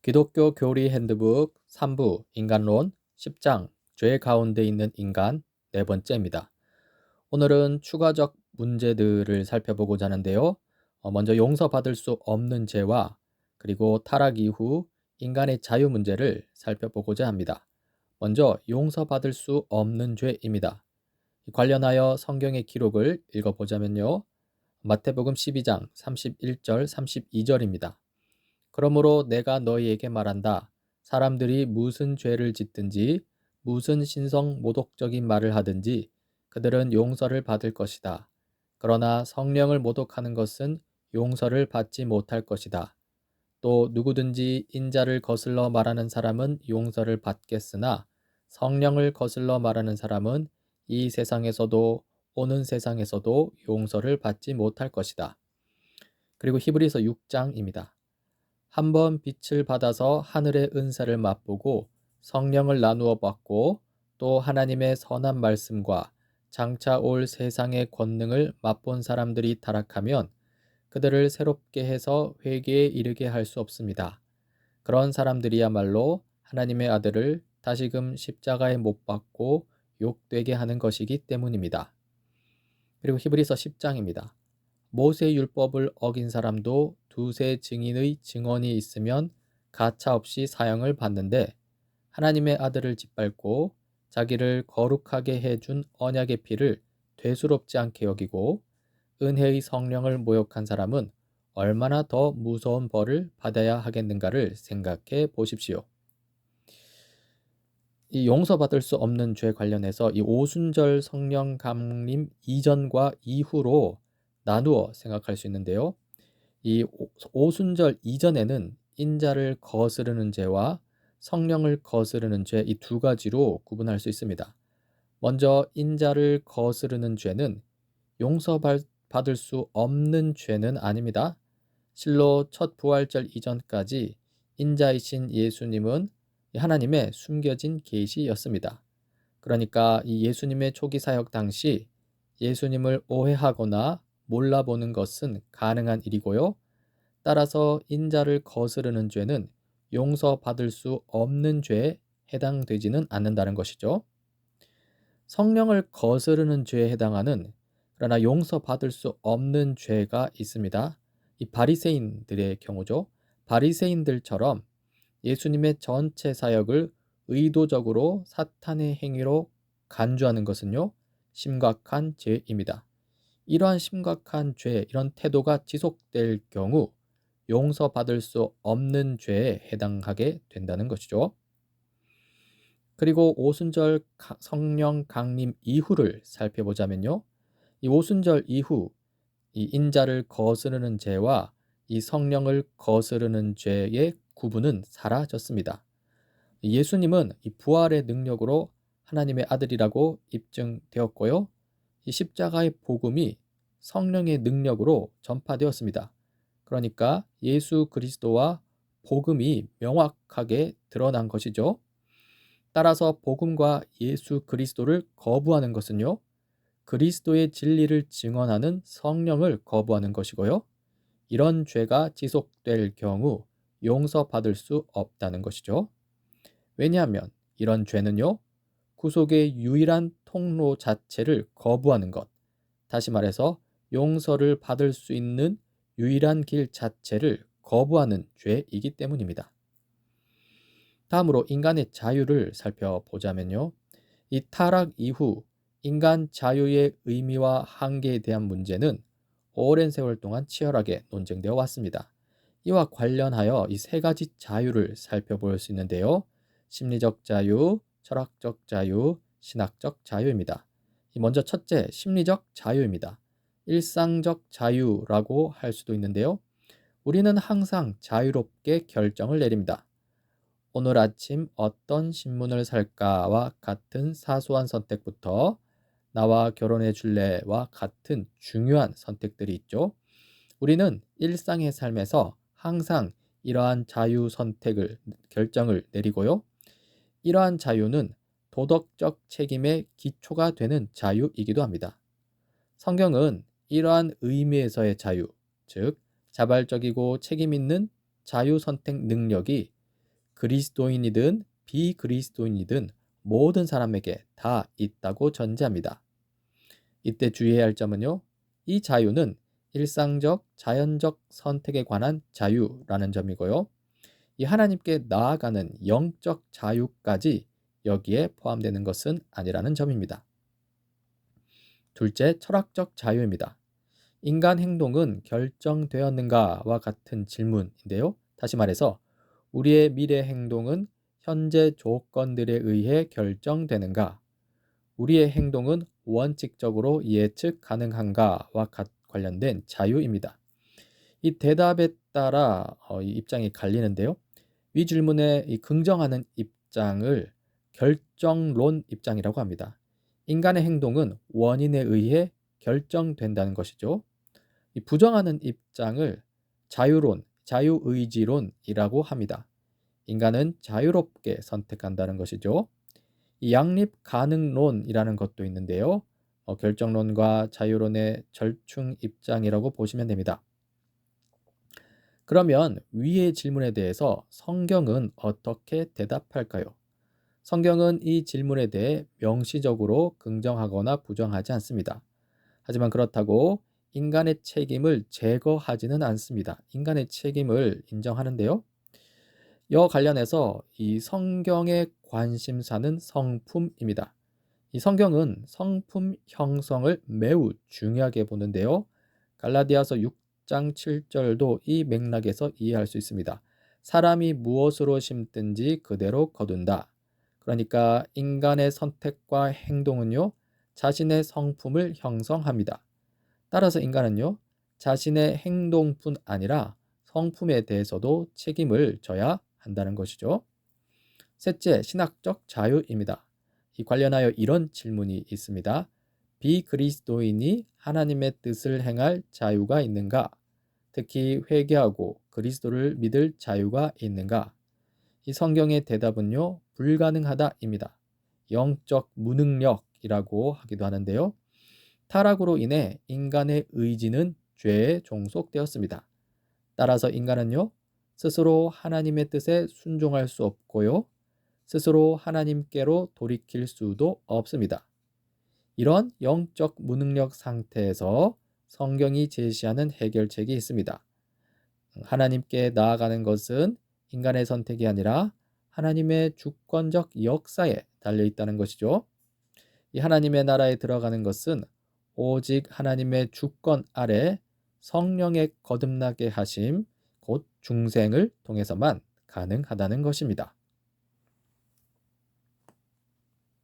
기독교 교리 핸드북 3부 인간론 10장 죄 가운데 있는 인간 네 번째입니다. 오늘은 추가적 문제들을 살펴보고자 하는데요. 먼저 용서받을 수 없는 죄와 그리고 타락 이후 인간의 자유 문제를 살펴보고자 합니다. 먼저 용서받을 수 없는 죄입니다. 관련하여 성경의 기록을 읽어보자면요. 마태복음 12장 31절 32절입니다. 그러므로 내가 너희에게 말한다. 사람들이 무슨 죄를 짓든지 무슨 신성 모독적인 말을 하든지 그들은 용서를 받을 것이다. 그러나 성령을 모독하는 것은 용서를 받지 못할 것이다. 또 누구든지 인자를 거슬러 말하는 사람은 용서를 받겠으나 성령을 거슬러 말하는 사람은 이 세상에서도 오는 세상에서도 용서를 받지 못할 것이다. 그리고 히브리서 6장입니다. 한번 빛을 받아서 하늘의 은사를 맛보고 성령을 나누어 받고 또 하나님의 선한 말씀과 장차 올 세상의 권능을 맛본 사람들이 타락하면 그들을 새롭게 해서 회개에 이르게 할 수 없습니다. 그런 사람들이야말로 하나님의 아들을 다시금 십자가에 못 박고 욕되게 하는 것이기 때문입니다. 그리고 히브리서 10장입니다. 모세 율법을 어긴 사람도 두세 증인의 증언이 있으면 가차없이 사형을 받는데 하나님의 아들을 짓밟고 자기를 거룩하게 해준 언약의 피를 되수롭지 않게 여기고 은혜의 성령을 모욕한 사람은 얼마나 더 무서운 벌을 받아야 하겠는가를 생각해 보십시오. 이 용서받을 수 없는 죄 관련해서 이 오순절 성령 강림 이전과 이후로 나누어 생각할 수 있는데요. 이 오순절 이전에는 인자를 거스르는 죄와 성령을 거스르는 죄 이 두 가지로 구분할 수 있습니다. 먼저 인자를 거스르는 죄는 용서받을 수 없는 죄는 아닙니다. 실로 첫 부활절 이전까지 인자이신 예수님은 하나님의 숨겨진 계시였습니다. 그러니까 이 예수님의 초기 사역 당시 예수님을 오해하거나 몰라보는 것은 가능한 일이고요. 따라서 인자를 거스르는 죄는 용서받을 수 없는 죄에 해당되지는 않는다는 것이죠. 성령을 거스르는 죄에 해당하는 그러나 용서받을 수 없는 죄가 있습니다. 이 바리새인들의 경우죠. 바리새인들처럼 예수님의 전체 사역을 의도적으로 사탄의 행위로 간주하는 것은요, 심각한 죄입니다. 이러한 심각한 죄, 이런 태도가 지속될 경우 용서받을 수 없는 죄에 해당하게 된다는 것이죠. 그리고 오순절 성령 강림 이후를 살펴보자면요. 이 오순절 이후 이 인자를 거스르는 죄와 이 성령을 거스르는 죄의 구분은 사라졌습니다. 예수님은 이 부활의 능력으로 하나님의 아들이라고 입증되었고요. 이 십자가의 복음이 성령의 능력으로 전파되었습니다. 그러니까 예수 그리스도와 복음이 명확하게 드러난 것이죠. 따라서 복음과 예수 그리스도를 거부하는 것은요, 그리스도의 진리를 증언하는 성령을 거부하는 것이고요. 이런 죄가 지속될 경우 용서받을 수 없다는 것이죠. 왜냐하면 이런 죄는요, 구속의 유일한 통로 자체를 거부하는 것, 다시 말해서 용서를 받을 수 있는 유일한 길 자체를 거부하는 죄이기 때문입니다. 다음으로 인간의 자유를 살펴보자면요. 이 타락 이후 인간 자유의 의미와 한계에 대한 문제는 오랜 세월 동안 치열하게 논쟁되어 왔습니다. 이와 관련하여 이 세 가지 자유를 살펴볼 수 있는데요. 심리적 자유, 철학적 자유, 신학적 자유입니다. 먼저 첫째, 심리적 자유입니다. 일상적 자유라고 할 수도 있는데요. 우리는 항상 자유롭게 결정을 내립니다. 오늘 아침 어떤 신문을 살까와 같은 사소한 선택부터 나와 결혼해 줄래와 같은 중요한 선택들이 있죠. 우리는 일상의 삶에서 항상 이러한 자유 선택을, 결정을 내리고요. 이러한 자유는 도덕적 책임의 기초가 되는 자유이기도 합니다. 성경은 이러한 의미에서의 자유, 즉 자발적이고 책임 있는 자유 선택 능력이 그리스도인이든 비그리스도인이든 모든 사람에게 다 있다고 전제합니다. 이때 주의해야 할 점은요. 이 자유는 일상적, 자연적 선택에 관한 자유라는 점이고요. 이 하나님께 나아가는 영적 자유까지 여기에 포함되는 것은 아니라는 점입니다. 둘째, 철학적 자유입니다. 인간 행동은 결정되었는가와 같은 질문인데요. 다시 말해서 우리의 미래 행동은 현재 조건들에 의해 결정되는가? 우리의 행동은 원칙적으로 예측 가능한가와 관련된 자유입니다. 이 대답에 따라 이 입장이 갈리는데요. 위 질문에 이 긍정하는 입장을 결정론 입장이라고 합니다. 인간의 행동은 원인에 의해 결정된다는 것이죠. 이 부정하는 입장을 자유론, 자유의지론이라고 합니다. 인간은 자유롭게 선택한다는 것이죠. 이 양립 가능론이라는 것도 있는데요. 결정론과 자유론의 절충 입장이라고 보시면 됩니다. 그러면 위의 질문에 대해서 성경은 어떻게 대답할까요? 성경은 이 질문에 대해 명시적으로 긍정하거나 부정하지 않습니다. 하지만 그렇다고 인간의 책임을 제거하지는 않습니다. 인간의 책임을 인정하는데요. 이와 관련해서 이 성경의 관심사는 성품입니다. 이 성경은 성품 형성을 매우 중요하게 보는데요. 갈라디아서 6장 7절도 이 맥락에서 이해할 수 있습니다. 사람이 무엇으로 심든지 그대로 거둔다. 그러니까 인간의 선택과 행동은요, 자신의 성품을 형성합니다. 따라서 인간은요, 자신의 행동뿐 아니라 성품에 대해서도 책임을 져야 한다는 것이죠. 셋째, 신학적 자유입니다. 이 관련하여 이런 질문이 있습니다. 비그리스도인이 하나님의 뜻을 행할 자유가 있는가? 특히 회개하고 그리스도를 믿을 자유가 있는가? 이 성경의 대답은요, 불가능하다입니다. 영적 무능력이라고 하기도 하는데요. 타락으로 인해 인간의 의지는 죄에 종속되었습니다. 따라서 인간은요, 스스로 하나님의 뜻에 순종할 수 없고요, 스스로 하나님께로 돌이킬 수도 없습니다. 이런 영적 무능력 상태에서 성경이 제시하는 해결책이 있습니다. 하나님께 나아가는 것은 인간의 선택이 아니라 하나님의 주권적 역사에 달려 있다는 것이죠. 이 하나님의 나라에 들어가는 것은 오직 하나님의 주권 아래 성령의 거듭나게 하심, 곧 중생을 통해서만 가능하다는 것입니다.